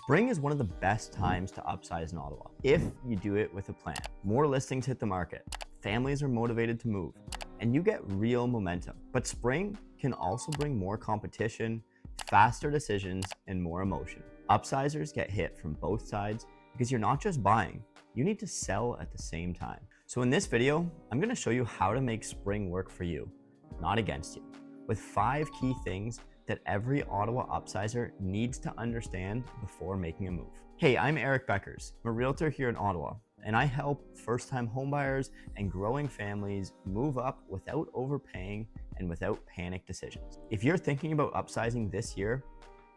Spring is one of the best times to upsize in Ottawa if you do it with a plan. More listings hit the market, families are motivated to move, and you get real momentum. But spring can also bring more competition, faster decisions, and more emotion. Upsizers get hit from both sides because you're not just buying, you need to sell at the same time. So in this video, I'm going to show you how to make spring work for you, not against you, with 5 key things that every Ottawa upsizer needs to understand before making a move. Hey, I'm Eric Bekkers. I'm a realtor here in Ottawa, and I help first-time homebuyers and growing families move up without overpaying and without panic decisions. If you're thinking about upsizing this year,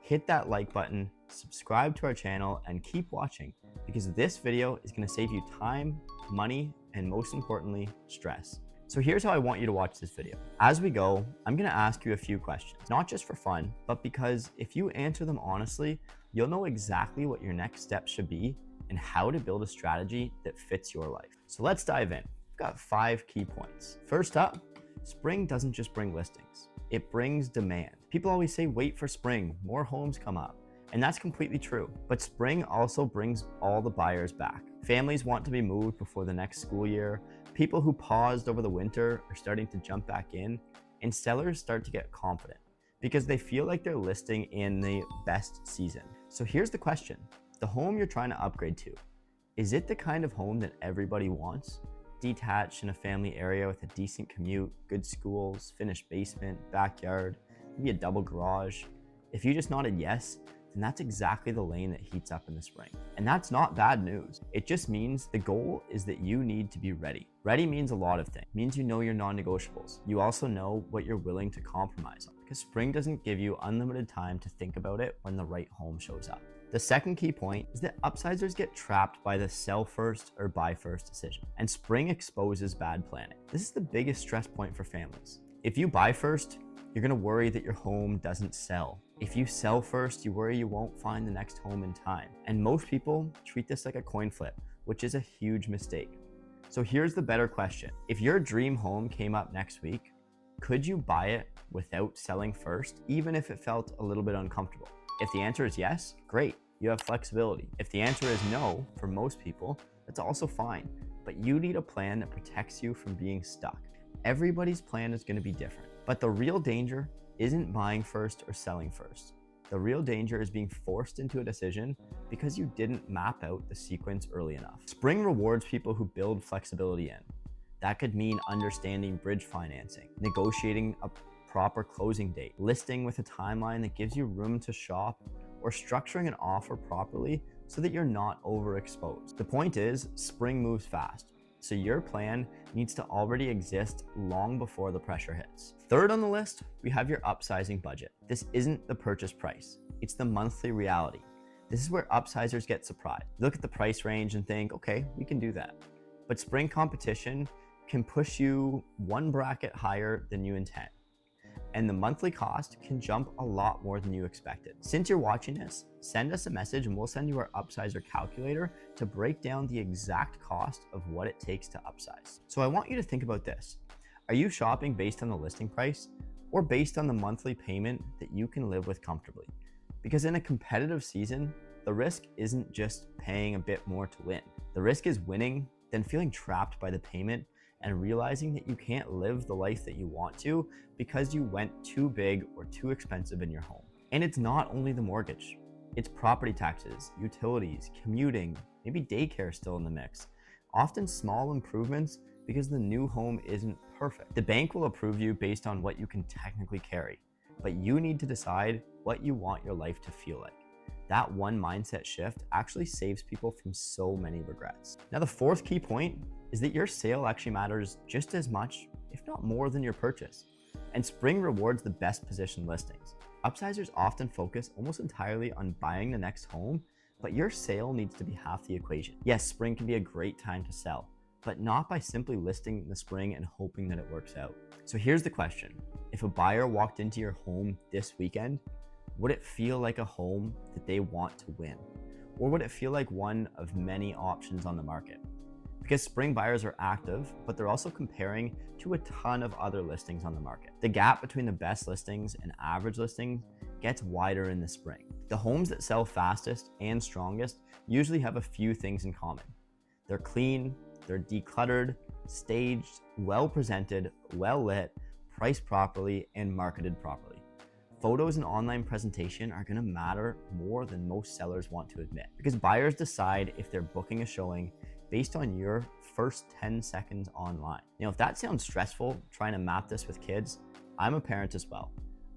hit that like button, subscribe to our channel, and keep watching because this video is going to save you time, money, and most importantly, stress. So here's how I want you to watch this video. As we go, I'm gonna ask you a few questions, not just for fun, but because if you answer them honestly, you'll know exactly what your next step should be and how to build a strategy that fits your life. So let's dive in. I've got 5 key points. First up, spring doesn't just bring listings, it brings demand. People always say, wait for spring, more homes come up. And that's completely true. But spring also brings all the buyers back. Families want to be moved before the next school year. People who paused over the winter are starting to jump back in, and sellers start to get confident because they feel like they're listing in the best season. So here's the question. The home you're trying to upgrade to, is it the kind of home that everybody wants? Detached in a family area with a decent commute, good schools, finished basement, backyard, maybe a double garage. If you just nodded yes, then that's exactly the lane that heats up in the spring. And that's not bad news. It just means the goal is that you need to be ready. Ready means a lot of things. It means you know your non-negotiables. You also know what you're willing to compromise on because spring doesn't give you unlimited time to think about it when the right home shows up. The second key point is that upsizers get trapped by the sell first or buy first decision, and spring exposes bad planning. This is the biggest stress point for families. If you buy first, you're gonna worry that your home doesn't sell. If you sell first, you worry you won't find the next home in time. And most people treat this like a coin flip, which is a huge mistake. So here's the better question. If your dream home came up next week, could you buy it without selling first, even if it felt a little bit uncomfortable? If the answer is yes, great, you have flexibility. If the answer is no, for most people, that's also fine. But you need a plan that protects you from being stuck. Everybody's plan is going to be different. But the real danger isn't buying first or selling first. The real danger is being forced into a decision because you didn't map out the sequence early enough. Spring rewards people who build flexibility in. That could mean understanding bridge financing, negotiating a proper closing date, listing with a timeline that gives you room to shop, or structuring an offer properly so that you're not overexposed. The point is, spring moves fast. So your plan needs to already exist long before the pressure hits. Third on the list, we have your upsizing budget. This isn't the purchase price, it's the monthly reality. This is where upsizers get surprised. You look at the price range and think, okay, we can do that. But spring competition can push you one bracket higher than you intend. And the monthly cost can jump a lot more than you expected. Since you're watching this, send us a message and we'll send you our upsizer calculator to break down the exact cost of what it takes to upsize. So I want you to think about this. Are you shopping based on the listing price or based on the monthly payment that you can live with comfortably? Because in a competitive season, the risk isn't just paying a bit more to win. The risk is winning, then feeling trapped by the payment and realizing that you can't live the life that you want to because you went too big or too expensive in your home. And it's not only the mortgage, it's property taxes, utilities, commuting, maybe daycare still in the mix. Often small improvements because the new home isn't perfect. The bank will approve you based on what you can technically carry, but you need to decide what you want your life to feel like. That one mindset shift actually saves people from so many regrets. Now, the fourth key point is that your sale actually matters just as much, if not more than your purchase. And spring rewards the best positioned listings. Upsizers often focus almost entirely on buying the next home, but your sale needs to be half the equation. Yes, spring can be a great time to sell, but not by simply listing in the spring and hoping that it works out. So here's the question. If a buyer walked into your home this weekend, would it feel like a home that they want to win? Or would it feel like one of many options on the market? Because spring buyers are active, but they're also comparing to a ton of other listings on the market. The gap between the best listings and average listings gets wider in the spring. The homes that sell fastest and strongest usually have a few things in common. They're clean, they're decluttered, staged, well presented, well lit, priced properly, and marketed properly. Photos and online presentation are going to matter more than most sellers want to admit, because buyers decide if they're booking a showing based on your first 10 seconds online. If that sounds stressful trying to map this with kids, I'm a parent as well.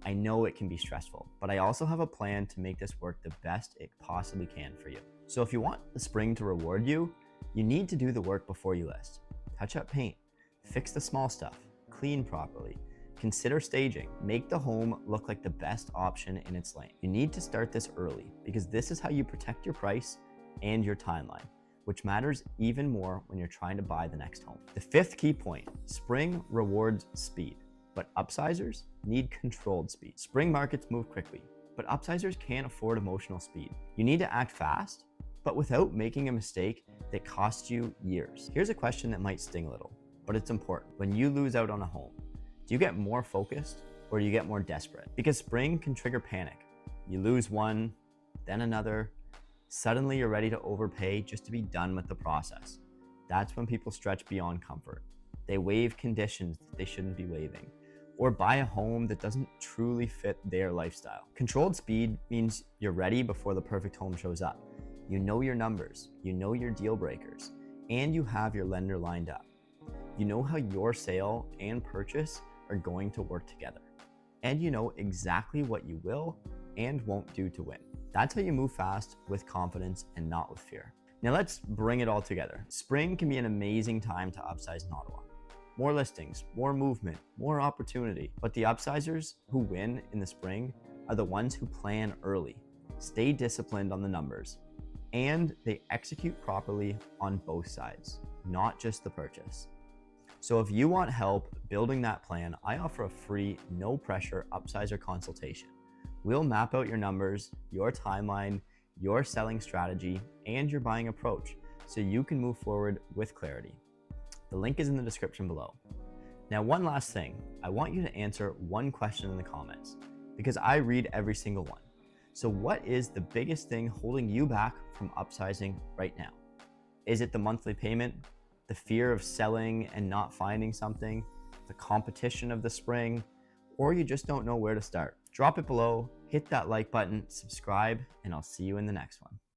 I know it can be stressful, but I also have a plan to make this work the best it possibly can for you. So if you want the spring to reward you, you need to do the work before you list. Touch up paint, fix the small stuff, clean properly, consider staging, make the home look like the best option in its lane. You need to start this early because this is how you protect your price and your timeline, which matters even more when you're trying to buy the next home. The fifth key point, spring rewards speed, but upsizers need controlled speed. Spring markets move quickly, but upsizers can't afford emotional speed. You need to act fast, but without making a mistake that costs you years. Here's a question that might sting a little, but it's important. When you lose out on a home, do you get more focused or do you get more desperate? Because spring can trigger panic. You lose one, then another. Suddenly you're ready to overpay just to be done with the process. That's when people stretch beyond comfort. They waive conditions that they shouldn't be waiving, or buy a home that doesn't truly fit their lifestyle. Controlled speed means you're ready before the perfect home shows up. You know your numbers, you know your deal breakers, and you have your lender lined up. You know how your sale and purchase are going to work together. And you know exactly what you will and won't do to win. That's how you move fast with confidence and not with fear. Now let's bring it all together. Spring can be an amazing time to upsize in Ottawa. More listings, more movement, more opportunity. But the upsizers who win in the spring are the ones who plan early, stay disciplined on the numbers, and they execute properly on both sides, not just the purchase. So if you want help building that plan, I offer a free, no pressure upsizer consultation. We'll map out your numbers, your timeline, your selling strategy, and your buying approach so you can move forward with clarity. The link is in the description below. Now, one last thing, I want you to answer one question in the comments because I read every single one. So what is the biggest thing holding you back from upsizing right now? Is it the monthly payment, the fear of selling and not finding something, the competition of the spring, or you just don't know where to start? Drop it below, hit that like button, subscribe, and I'll see you in the next one.